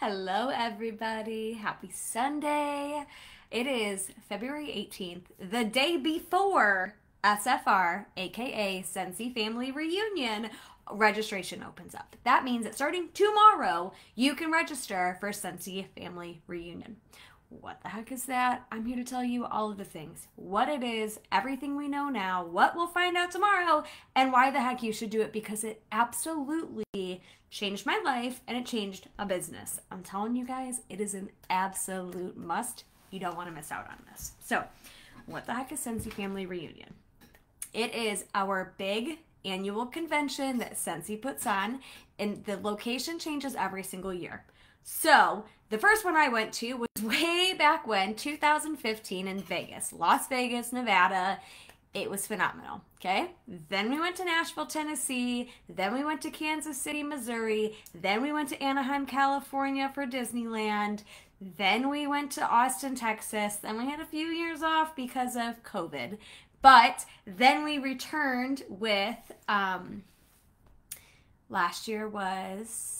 Hello, everybody. Happy Sunday. It is February 18th, the day before SFR, aka Sensi Family Reunion, registration opens up. That means that starting tomorrow, you can register for Sensi Family Reunion. What the heck is that? I'm here to tell you all of the things. What it is, everything we know now, what we'll find out tomorrow, and why the heck you should do it, because it absolutely changed my life and it changed a business. I'm telling you guys, it is an absolute must. You don't want to miss out on this. So, what the heck is Sensi Family Reunion? It is our big annual convention that Sensi puts on, and the location changes every single year. So, the first one I went to was way back when, 2015 in Vegas, Las Vegas, Nevada. It was phenomenal, okay? Then we went to Nashville, Tennessee. Then we went to Kansas City, Missouri. Then we went to Anaheim, California for Disneyland. Then we went to Austin, Texas. Then we had a few years off because of COVID. But then we returned with, last year was...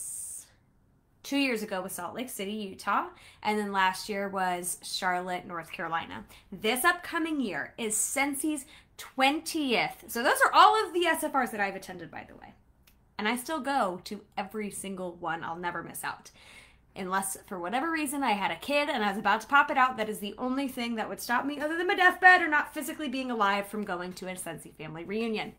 2 years ago was Salt Lake City, Utah, and then last year was Charlotte, North Carolina. This upcoming year is Sensi's 20th. So those are all of the SFRs that I've attended, by the way. And I still go to every single one. I'll never miss out. Unless, for whatever reason, I had a kid and I was about to pop it out. That is the only thing that would stop me, other than my deathbed or not physically being alive, from going to a Sensi Family Reunion.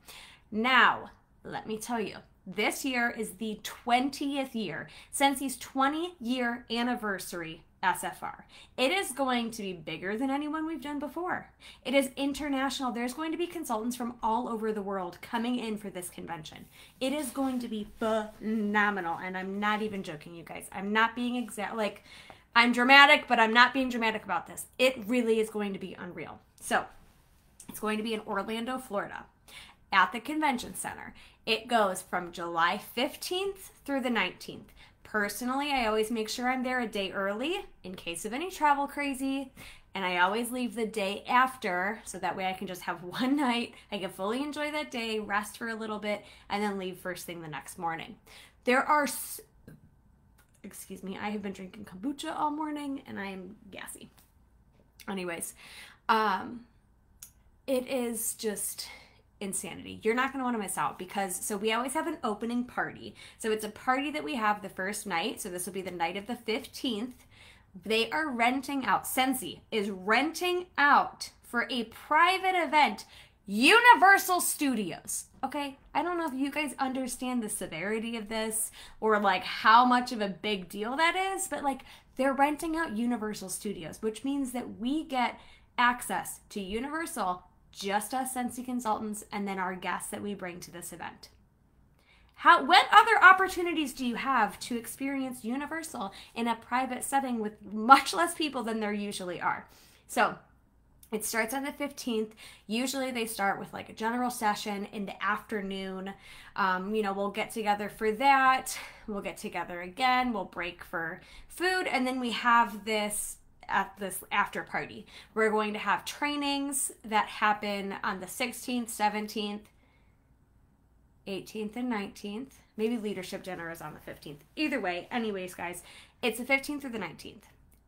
Now, let me tell you. This year is the 20th year, Sensi's 20-year anniversary SFR. It is going to be bigger than anyone we've done before. It is international. There's going to be consultants from all over the world coming in for this convention. It is going to be phenomenal, and I'm not even joking, you guys. I'm not being I'm dramatic, but I'm not being dramatic about this. It really is going to be unreal. So, it's going to be in Orlando, Florida, at the convention center. It goes from July 15th through the 19th. Personally, I always make sure I'm there a day early in case of any travel crazy, and I always leave the day after so that way I can just have one night. I can fully enjoy that day, rest for a little bit, and then leave first thing the next morning. There are, excuse me, I have been drinking kombucha all morning and I am gassy. Anyways, it is just insanity. You're not going to want to miss out because, so we always have an opening party. So it's a party that we have the first night. So this will be the night of the 15th. They are renting out, Sensi is renting out for a private event, Universal Studios. Okay, I don't know if you guys understand the severity of this or like how much of a big deal that is, but like they're renting out Universal Studios, which means that we get access to Universal, just us Sensi consultants, and then our guests that we bring to this event. What other opportunities do you have to experience Universal in a private setting with much less people than there usually are? So it starts on the 15th. Usually they start with like a general session in the afternoon. We'll get together for that. We'll get together again. We'll break for food. And then we have this after party. We're going to have trainings that happen on the 16th, 17th, 18th, and 19th. Maybe leadership dinner is on the 15th. Either way, anyways, guys, it's the 15th through the 19th.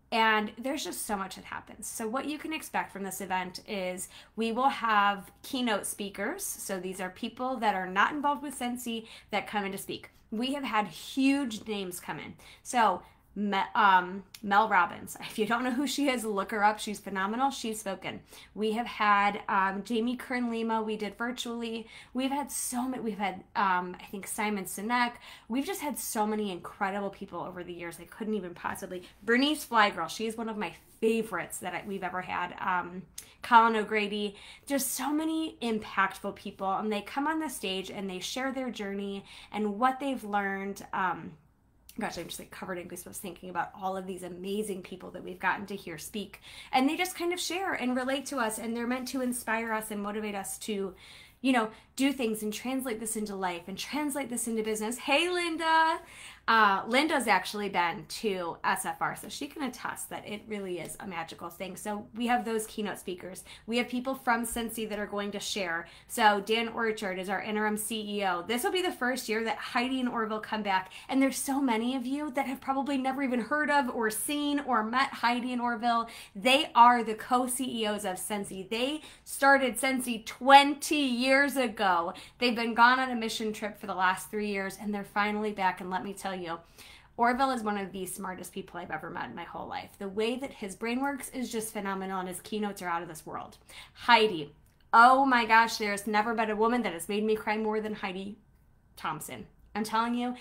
And there's just so much that happens. So what you can expect from this event is we will have keynote speakers. So these are people that are not involved with Sensi that come in to speak. We have had huge names come in. So Mel Robbins. If you don't know who she is, look her up. She's phenomenal. She's spoken. We have had Jamie Kern-Lima. We did virtually. We've had so many. We've had, I think, Simon Sinek. We've just had so many incredible people over the years. I couldn't even possibly. Bernice Flygirl. She's one of my favorites that we've ever had. Colin O'Grady. Just so many impactful people. And they come on the stage and they share their journey and what they've learned. Gosh, I'm just like covered in goosebumps thinking about all of these amazing people that we've gotten to hear speak. And they just kind of share and relate to us, and they're meant to inspire us and motivate us to, do things and translate this into life and translate this into business. Hey, Linda! Linda's actually been to SFR, so she can attest that it really is a magical thing. So we have those keynote speakers. We have people from Scentsy that are going to share. So Dan Orchard is our interim CEO. This will be the first year that Heidi and Orville come back, and there's so many of you that have probably never even heard of or seen or met Heidi and Orville. They are the co-CEOs of Scentsy. They started Scentsy 20 years ago. They've been gone on a mission trip for the last 3 years, and they're finally back. And let me tell you, Orville is one of the smartest people I've ever met in my whole life. The way that his brain works is just phenomenal, and his keynotes are out of this world. Heidi, oh my gosh, there's never been a woman that has made me cry more than Heidi Thompson. I'm telling you,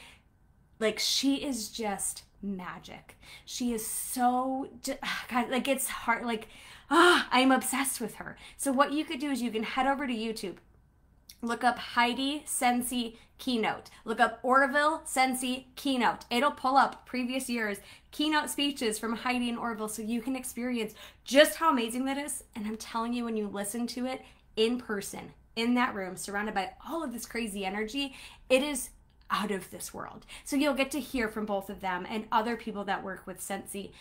like, she is just magic. She is so, God, like, it's hard, like, I'm obsessed with her. So what you could do is you can head over to YouTube. Look up Heidi Scentsy keynote. Look up Orville Scentsy keynote. It'll pull up previous years' keynote speeches from Heidi and Orville so you can experience just how amazing that is. And I'm telling you, when you listen to it in person, in that room, surrounded by all of this crazy energy, it is out of this world. So you'll get to hear from both of them and other people that work with Scentsy.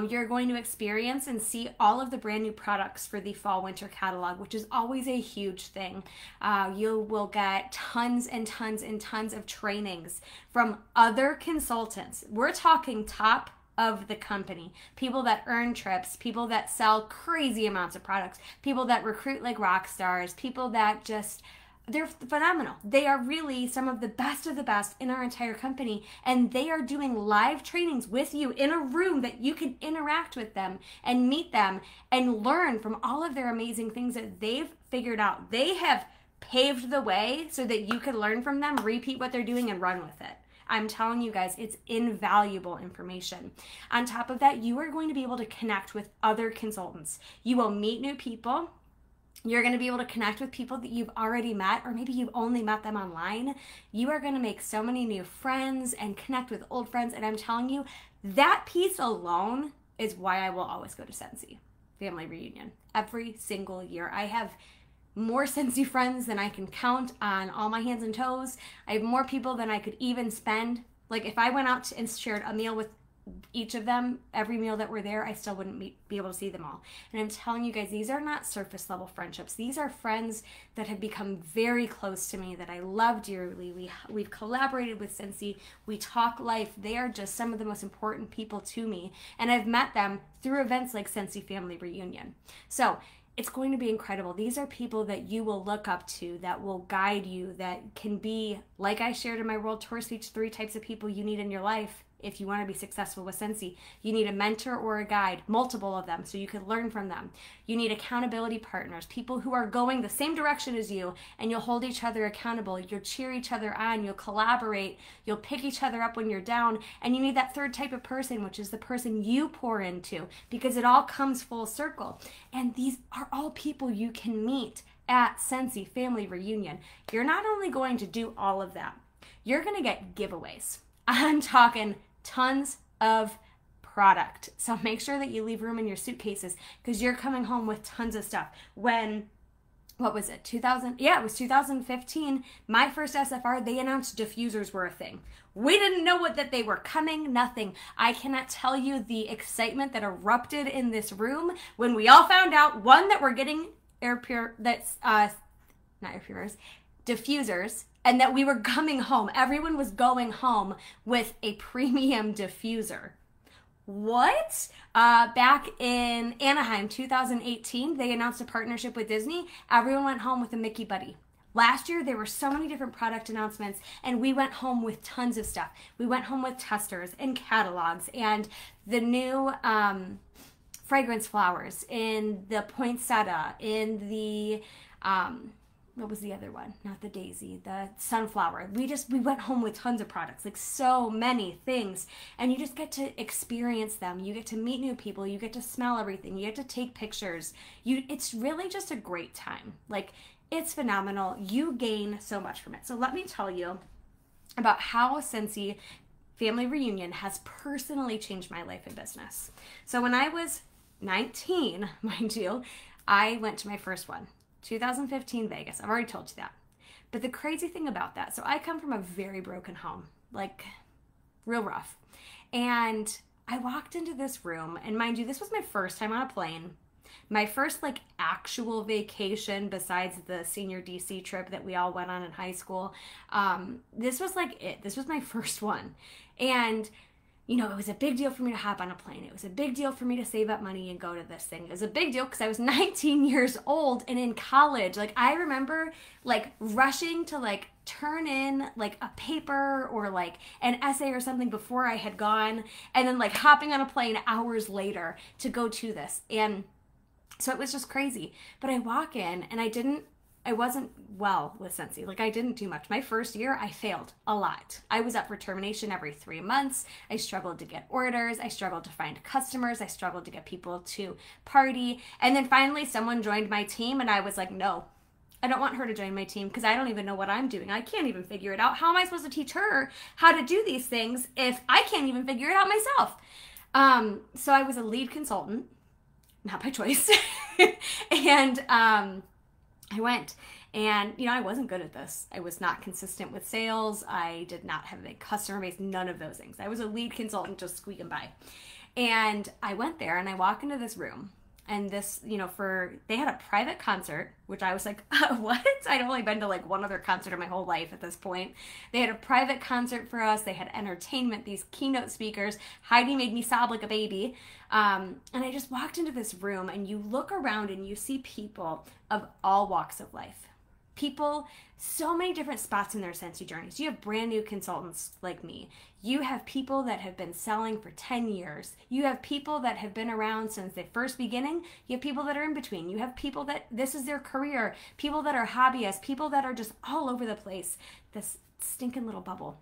You're going to experience and see all of the brand new products for the fall winter catalog, which is always a huge thing. You will get tons and tons and tons of trainings from other consultants. We're talking top of the company, people that earn trips, people that sell crazy amounts of products, people that recruit like rock stars, people that just, they're phenomenal. They are really some of the best in our entire company, and they are doing live trainings with you in a room that you can interact with them and meet them and learn from all of their amazing things that they've figured out. They have paved the way so that you can learn from them, repeat what they're doing, and run with it. I'm telling you guys, it's invaluable information. On top of that, you are going to be able to connect with other consultants. You will meet new people. You're going to be able to connect with people that you've already met, or maybe you've only met them online. You are going to make so many new friends and connect with old friends. And I'm telling you, that piece alone is why I will always go to Scentsy Family Reunion every single year. I have more Scentsy friends than I can count on all my hands and toes. I have more people than I could even spend. Like, if I went out and shared a meal with each of them, every meal that were there, I still wouldn't be able to see them all. And I'm telling you guys, these are not surface level friendships. These are friends that have become very close to me, that I love dearly. We've collaborated with Scentsy. We talk life. They are just some of the most important people to me. And I've met them through events like Scentsy Family Reunion. So it's going to be incredible. These are people that you will look up to, that will guide you, that can be, like I shared in my World Tour speech, 3 types of people you need in your life. If you want to be successful with Scentsy, you need a mentor or a guide, multiple of them, so you can learn from them. You need accountability partners, people who are going the same direction as you, and you'll hold each other accountable. You'll cheer each other on. You'll collaborate. You'll pick each other up when you're down. And you need that third type of person, which is the person you pour into, because it all comes full circle. And these are all people you can meet at Scentsy Family Reunion. You're not only going to do all of that, you're going to get giveaways. I'm talking tons of product. So make sure that you leave room in your suitcases, because you're coming home with tons of stuff. When, what was it, 2000? Yeah, it was 2015. My first SFR, they announced diffusers were a thing. We didn't know that they were coming, nothing. I cannot tell you the excitement that erupted in this room when we all found out, one, that we're getting diffusers, and that we were coming home. Everyone was going home with a premium diffuser. What? Back in Anaheim, 2018, they announced a partnership with Disney. Everyone went home with a Mickey Buddy. Last year, there were so many different product announcements, and we went home with tons of stuff. We went home with testers and catalogs and the new fragrance flowers in the poinsettia, in the what was the other one? Not the daisy, the sunflower. We went home with tons of products, like so many things. And you just get to experience them. You get to meet new people. You get to smell everything. You get to take pictures. It's really just a great time. Like, it's phenomenal. You gain so much from it. So let me tell you about how Scentsy Family Reunion has personally changed my life and business. So when I was 19, mind you, I went to my first one. 2015 Vegas. I've already told you that. But the crazy thing about that, so I come from a very broken home. Like, real rough. And I walked into this room, and mind you, this was my first time on a plane. My first like actual vacation besides the senior DC trip that we all went on in high school. This was like it. This was my first one. And you know, it was a big deal for me to hop on a plane. It was a big deal for me to save up money and go to this thing. It was a big deal because I was 19 years old and in college. Like, I remember, like, rushing to, like, turn in, like, a paper or, like, an essay or something before I had gone. And then, like, hopping on a plane hours later to go to this. And so it was just crazy. But I walk in and I wasn't well with Scentsy. Like, I didn't do much. My first year, I failed a lot. I was up for termination every 3 months. I struggled to get orders. I struggled to find customers. I struggled to get people to party. And then finally, someone joined my team, and I was like, no, I don't want her to join my team because I don't even know what I'm doing. I can't even figure it out. How am I supposed to teach her how to do these things if I can't even figure it out myself? So I was a lead consultant, not by choice. And I went, and, you know, I wasn't good at this. I was not consistent with sales. I did not have a big customer base, none of those things. I was a lead consultant just squeaking by. And I went there, and I walk into this room, and this, you know, they had a private concert, which I was like, what? I'd only been to like one other concert in my whole life at this point. They had a private concert for us. They had entertainment, these keynote speakers. Heidi made me sob like a baby. And I just walked into this room, and you look around and you see people of all walks of life. People, so many different spots in their Scentsy journeys. You have brand new consultants like me. You have people that have been selling for 10 years. You have people that have been around since the first beginning. You have people that are in between. You have people that this is their career. People that are hobbyists. People that are just all over the place. This stinking little bubble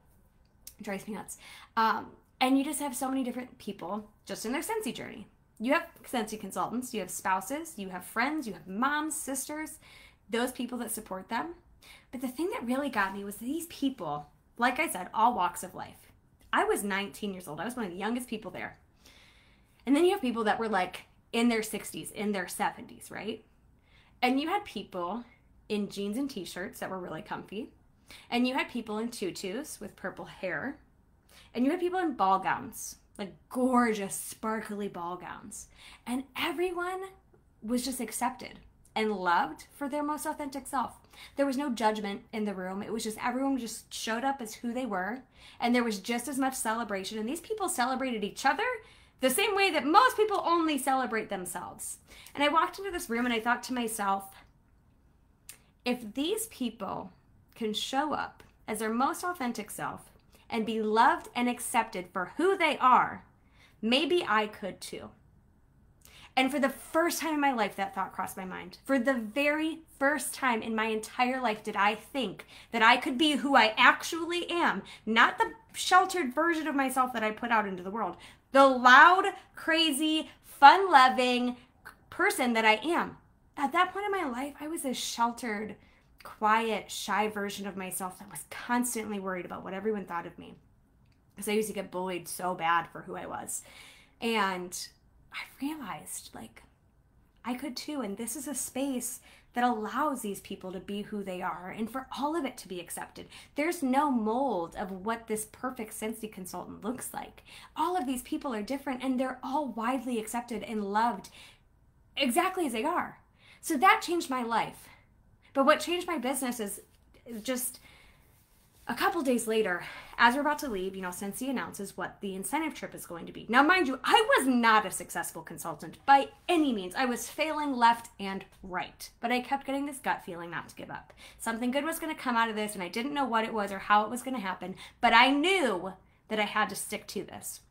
drives me nuts. And you just have so many different people just in their Scentsy journey. You have Scentsy consultants. You have spouses. You have friends. You have moms, sisters. Those people that support them. But the thing that really got me was these people, like I said, all walks of life. I was 19 years old. I was one of the youngest people there. And then you have people that were like in their 60s, in their 70s, right? And you had people in jeans and t-shirts that were really comfy. And you had people in tutus with purple hair. And you had people in ball gowns, like gorgeous, sparkly ball gowns. And everyone was just accepted and loved for their most authentic self. There was no judgment in the room. It was just everyone just showed up as who they were, and there was just as much celebration. And these people celebrated each other the same way that most people only celebrate themselves. And I walked into this room and I thought to myself, if these people can show up as their most authentic self and be loved and accepted for who they are, maybe I could too. And for the first time in my life, that thought crossed my mind. For the very first time in my entire life did I think that I could be who I actually am, not the sheltered version of myself that I put out into the world, the loud, crazy, fun-loving person that I am. At that point in my life, I was a sheltered, quiet, shy version of myself that was constantly worried about what everyone thought of me. Because I used to get bullied so bad for who I was. And I realized, like, I could too. And this is a space that allows these people to be who they are and for all of it to be accepted. There's no mold of what this perfect Scentsy consultant looks like. All of these people are different, and they're all widely accepted and loved exactly as they are. So that changed my life. But what changed my business is just a couple days later, as we're about to leave, you know, Scentsy announces what the incentive trip is going to be. Now, mind you, I was not a successful consultant by any means. I was failing left and right, but I kept getting this gut feeling not to give up. Something good was going to come out of this, and I didn't know what it was or how it was going to happen, but I knew that I had to stick to this.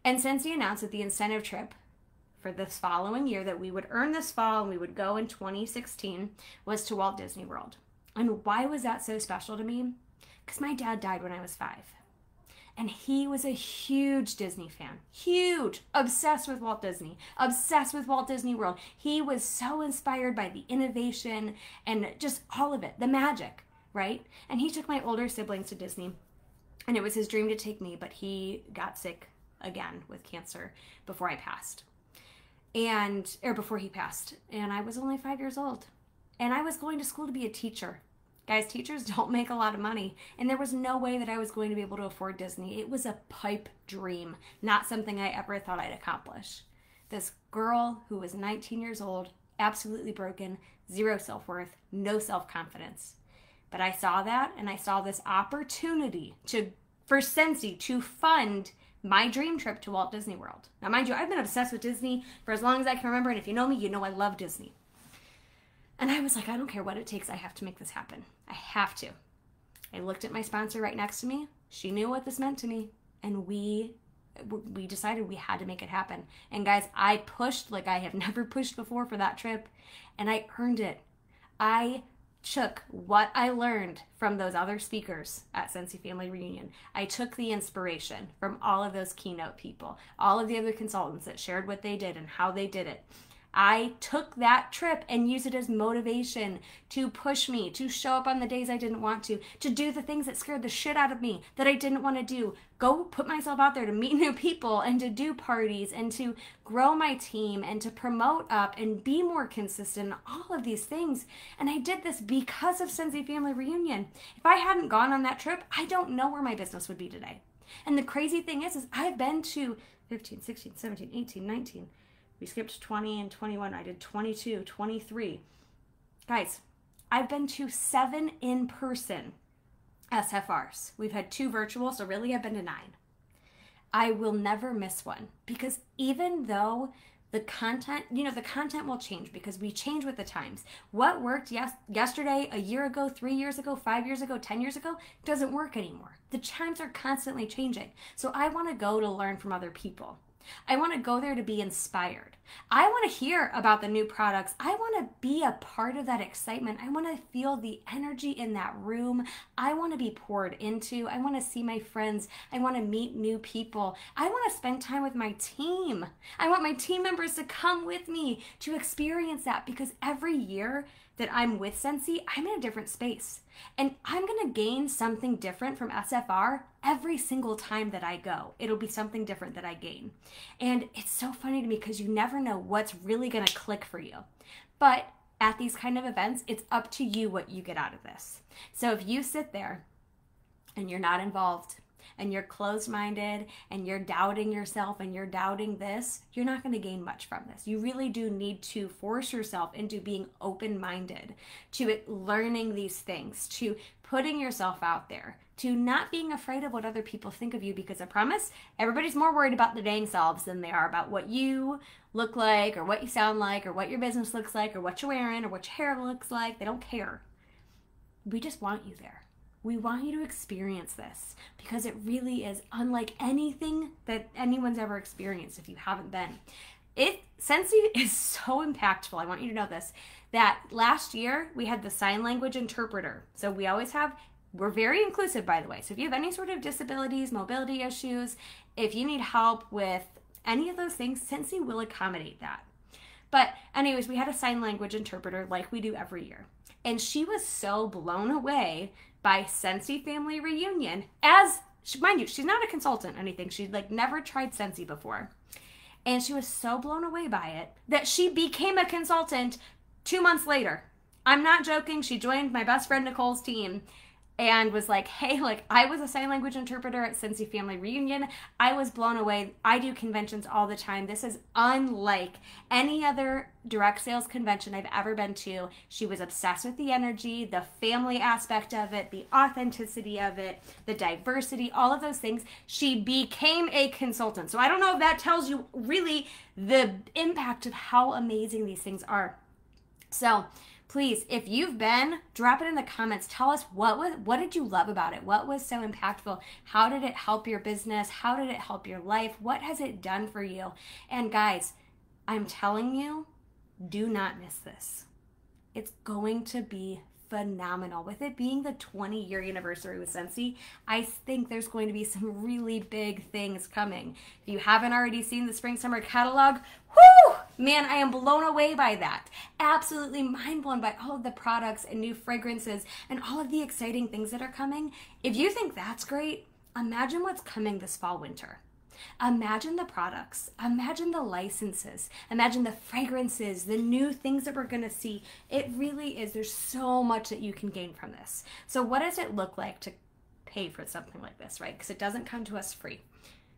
And Scentsy announced that the incentive trip for this following year that we would earn this fall and we would go in 2016 was to Walt Disney World. And why was that so special to me? Because my dad died when I was 5. And he was a huge Disney fan. Huge. Obsessed with Walt Disney. Obsessed with Walt Disney World. He was so inspired by the innovation and just all of it. The magic, right? And he took my older siblings to Disney. And it was his dream to take me, but he got sick again with cancer before I passed. Or before he passed. And I was only 5 years old. And I was going to school to be a teacher. Guys, teachers don't make a lot of money, and there was no way that I was going to be able to afford Disney. It was a pipe dream, not something I ever thought I'd accomplish. This girl who was 19 years old, absolutely broken, zero self-worth, no self-confidence. But I saw that, and I saw this opportunity for Scentsy to fund my dream trip to Walt Disney World. Now, mind you, I've been obsessed with Disney for as long as I can remember, and if you know me, you know I love Disney. And I was like, I don't care what it takes. I have to make this happen. I have to. I looked at my sponsor right next to me. She knew what this meant to me, and we decided we had to make it happen. And guys, I pushed like I have never pushed before for that trip, and I earned it. I took what I learned from those other speakers at Scentsy Family Reunion. I took the inspiration from all of those keynote people, all of the other consultants that shared what they did and how they did it. I took that trip and used it as motivation to push me, to show up on the days I didn't want to do the things that scared the shit out of me, that I didn't want to do, go put myself out there to meet new people and to do parties and to grow my team and to promote up and be more consistent, all of these things. And I did this because of Scentsy Family Reunion. If I hadn't gone on that trip, I don't know where my business would be today. And the crazy thing is I've been to 15, 16, 17, 18, 19, we skipped 20 and 21. I did 22, 23. Guys, I've been to 7 in-person SFRs. We've had 2 virtual, so really I've been to 9. I will never miss one because even though the content, the content will change because we change with the times. What worked yesterday, a year ago, 3 years ago, 5 years ago, 10 years ago, doesn't work anymore. The times are constantly changing. So I want to go to learn from other people. I want to go there to be inspired. I want to hear about the new products. I want to be a part of that excitement. I want to feel the energy in that room. I want to be poured into. I want to see my friends. I want to meet new people. I want to spend time with my team. I want my team members to come with me to experience that because every year that I'm with Scentsy, I'm in a different space. And I'm going to gain something different from SFR every single time that I go. It'll be something different that I gain. And it's so funny to me because you never know what's really going to click for you. But at these kind of events, it's up to you what you get out of this. So if you sit there and you're not involved, and you're closed-minded and you're doubting yourself and you're doubting this, you're not going to gain much from this. You really do need to force yourself into being open-minded, to learning these things, to putting yourself out there, to not being afraid of what other people think of you, because I promise everybody's more worried about their dang selves than they are about what you look like or what you sound like or what your business looks like or what you're wearing or what your hair looks like. They don't care. We just want you there. We want you to experience this because it really is unlike anything that anyone's ever experienced if you haven't been. Scentsy is so impactful. I want you to know this, that last year we had the sign language interpreter. So we're very inclusive, by the way. So if you have any sort of disabilities, mobility issues, if you need help with any of those things, Scentsy will accommodate that. But anyways, we had a sign language interpreter like we do every year. And she was so blown away by Scentsy Family Reunion, mind you, she's not a consultant or anything. She'd never tried Scentsy before. And she was so blown away by it that she became a consultant 2 months later. I'm not joking. She joined my best friend Nicole's team and was like, hey, I was a sign language interpreter at Scentsy Family Reunion. I was blown away. I do conventions all the time. This is unlike any other direct sales convention I've ever been to. She was obsessed with the energy, the family aspect of it, the authenticity of it, the diversity, all of those things. She became a consultant. So I don't know if that tells you really the impact of how amazing these things are. So please, if you've been, drop it in the comments. Tell us what did you love about it? What was so impactful? How did it help your business? How did it help your life? What has it done for you? And guys, I'm telling you, do not miss this. It's going to be phenomenal. With it being the 20-year anniversary with Scentsy, I think there's going to be some really big things coming. If you haven't already seen the spring summer catalog, whoo, man, I am blown away by that. Absolutely mind blown by all of the products and new fragrances and all of the exciting things that are coming. If you think that's great, imagine what's coming this fall winter. Imagine the products, imagine the licenses, imagine the fragrances, the new things that we're going to see. It really is. There's so much that you can gain from this. So what does it look like to pay for something like this, right? Because it doesn't come to us free.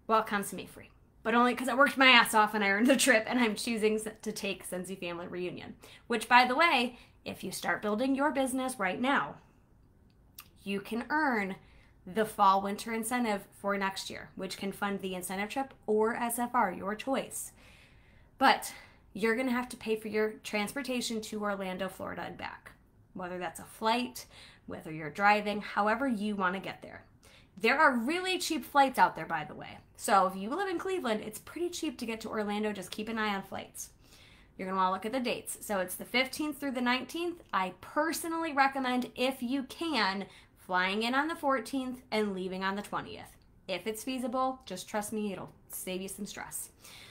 Well, it comes to me free, but only because I worked my ass off and I earned the trip, and I'm choosing to take Scentsy Family Reunion, which, by the way, if you start building your business right now, you can earn the fall winter incentive for next year, which can fund the incentive trip or SFR, your choice. But you're going to have to pay for your transportation to Orlando, Florida and back, whether that's a flight, whether you're driving, however you want to get there. There are really cheap flights out there, by the way. So if you live in Cleveland, it's pretty cheap to get to Orlando. Just keep an eye on flights. You're going to want to look at the dates. So it's the 15th through the 19th. I personally recommend, if you can, flying in on the 14th and leaving on the 20th. If it's feasible, just trust me, it'll save you some stress.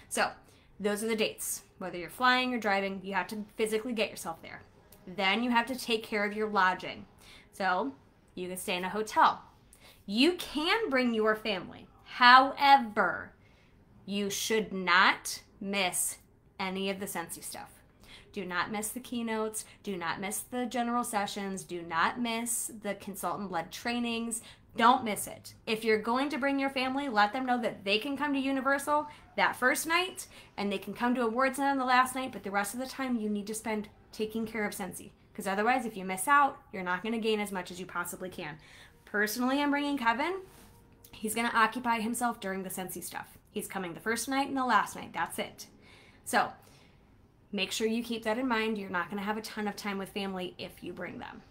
So those are the dates. Whether you're flying or driving, you have to physically get yourself there. Then you have to take care of your lodging. So you can stay in a hotel. You can bring your family. However, you should not miss any of the Scentsy stuff. Do not miss the keynotes. Do not miss the general sessions. Do not miss the consultant-led trainings. Don't miss it. If you're going to bring your family, let them know that they can come to Universal that first night and they can come to awards night on the last night, but the rest of the time you need to spend taking care of Scentsy. Because otherwise, if you miss out, you're not going to gain as much as you possibly can. Personally, I'm bringing Kevin. He's going to occupy himself during the Scentsy stuff. He's coming the first night and the last night. That's it. So make sure you keep that in mind. You're not going to have a ton of time with family if you bring them.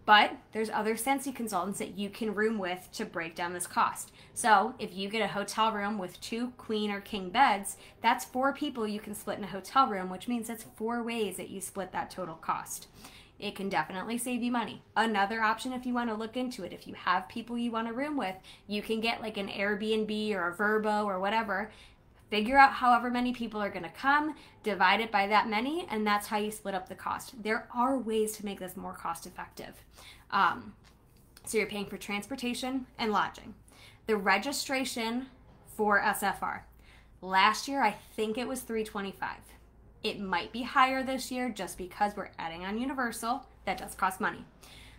But there's other Scentsy consultants that you can room with to break down this cost. So if you get a hotel room with 2 queen or king beds, that's 4 people you can split in a hotel room, which means that's 4 ways that you split that total cost. It can definitely save you money. Another option, if you want to look into it, if you have people you want to room with, you can get like an Airbnb or a Vrbo or whatever. Figure out however many people are going to come, divide it by that many, and that's how you split up the cost. There are ways to make this more cost effective. So you're paying for transportation and lodging. The registration for SFR. Last year, I think it was $325. It might be higher this year just because we're adding on Universal. That does cost money.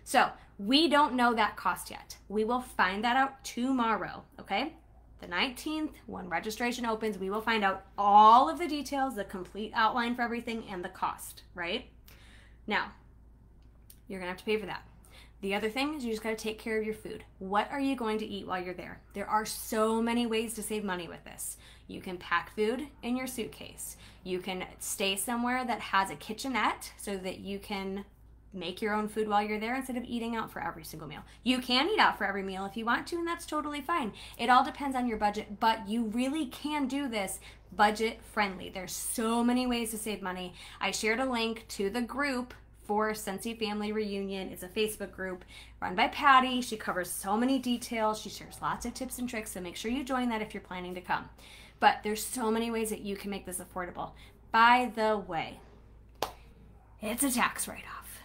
So we don't know that cost yet. We will find that out tomorrow, okay? The 19th, when registration opens, we will find out all of the details, the complete outline for everything, and the cost, right? Now, you're going to have to pay for that. The other thing is you just got to take care of your food. What are you going to eat while you're there? There are so many ways to save money with this. You can pack food in your suitcase. You can stay somewhere that has a kitchenette so that you can make your own food while you're there instead of eating out for every single meal. You can eat out for every meal if you want to, and that's totally fine. It all depends on your budget, but you really can do this budget friendly. There's so many ways to save money. I shared a link to the group for Scentsy Family Reunion. It's a Facebook group run by Patty. She covers so many details. She shares lots of tips and tricks, so make sure you join that if you're planning to come. But there's so many ways that you can make this affordable. By the way, it's a tax write-off.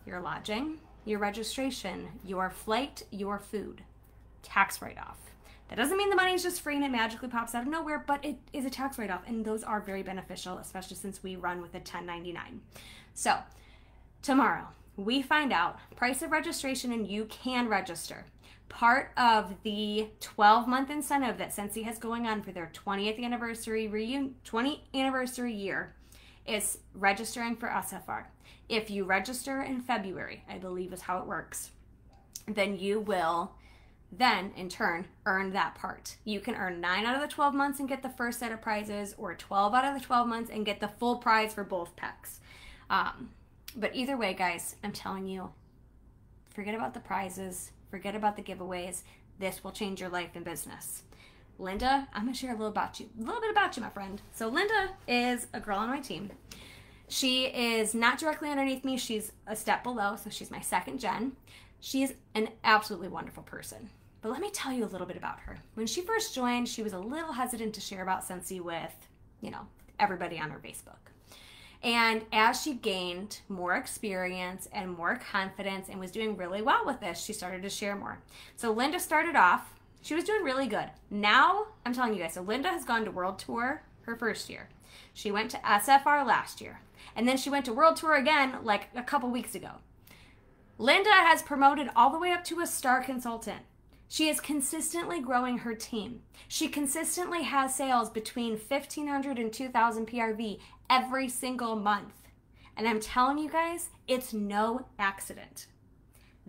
Your lodging, your registration, your flight, your food, tax write-off. That doesn't mean the money is just free and it magically pops out of nowhere, but it is a tax write-off, and those are very beneficial, especially since we run with a 1099. So tomorrow, we find out price of registration, and you can register. Part of the 12-month incentive that Scentsy has going on for their 20th anniversary 20th anniversary year is registering for SFR. If you register in February, I believe is how it works, then you will then in turn earn that part. You can earn 9 out of the 12 months and get the first set of prizes, or 12 out of the 12 months and get the full prize for both packs. But either way, guys, I'm telling you, forget about the prizes, forget about the giveaways. This will change your life and business. Linda, I'm going to share a little bit about you, my friend. So Linda is a girl on my team. She is not directly underneath me. She's a step below, so she's my second gen. She's an absolutely wonderful person. But let me tell you a little bit about her. When she first joined, she was a little hesitant to share about Scentsy with, everybody on her Facebook. And as she gained more experience and more confidence and was doing really well with this, she started to share more. So Linda started off She was doing really good. Now, I'm telling you guys, so Linda has gone to World Tour her first year. She went to SFR last year. And then she went to World Tour again like a couple weeks ago. Linda has promoted all the way up to a star consultant. She is consistently growing her team. She consistently has sales between 1,500 and 2,000 PRV every single month. And I'm telling you guys, it's no accident.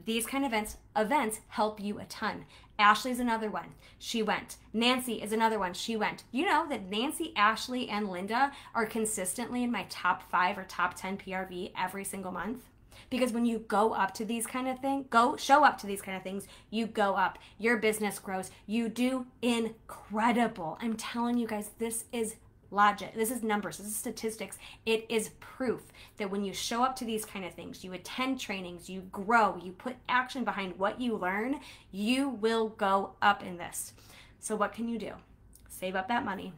These kind of events help you a ton. Ashley's another one. She went. Nancy is another one. She went. You know that Nancy, Ashley, and Linda are consistently in my top 5 or top 10 PRV every single month. Because when you go up to these kind of things, show up to these kind of things, you go up. Your business grows. You do incredible. I'm telling you guys, this is logic. This is numbers. This is statistics. It is proof that when you show up to these kind of things, you attend trainings, you grow, you put action behind what you learn, you will go up in this. So what can you do? Save up that money.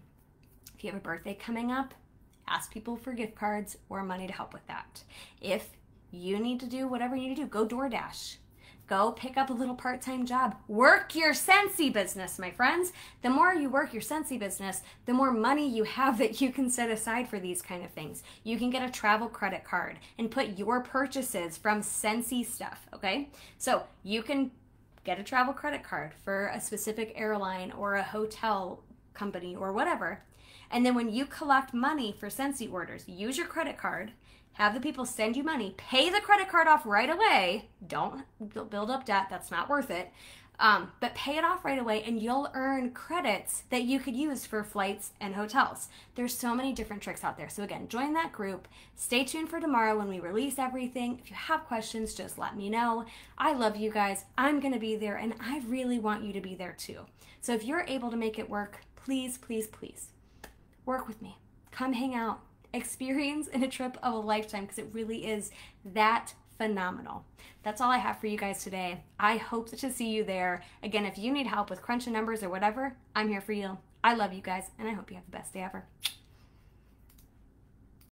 If you have a birthday coming up, ask people for gift cards or money to help with that. If you need to do whatever you need to do, go DoorDash. Go pick up a little part-time job. Work your Scentsy business, my friends. The more you work your Scentsy business, the more money you have that you can set aside for these kind of things. You can get a travel credit card and put your purchases from Scentsy stuff, okay? So you can get a travel credit card for a specific airline or a hotel company or whatever. And then when you collect money for Scentsy orders, use your credit card, have the people send you money, pay the credit card off right away. Don't build up debt. That's not worth it. But pay it off right away and you'll earn credits that you could use for flights and hotels. There's so many different tricks out there. So again, join that group. Stay tuned for tomorrow when we release everything. If you have questions, just let me know. I love you guys. I'm going to be there and I really want you to be there too. So if you're able to make it work, please, please, please work with me. Come hang out. Experience in a trip of a lifetime because it really is that phenomenal. That's all I have for you guys today. I hope to see you there. Again, if you need help with crunching numbers or whatever, I'm here for you. I love you guys and I hope you have the best day ever.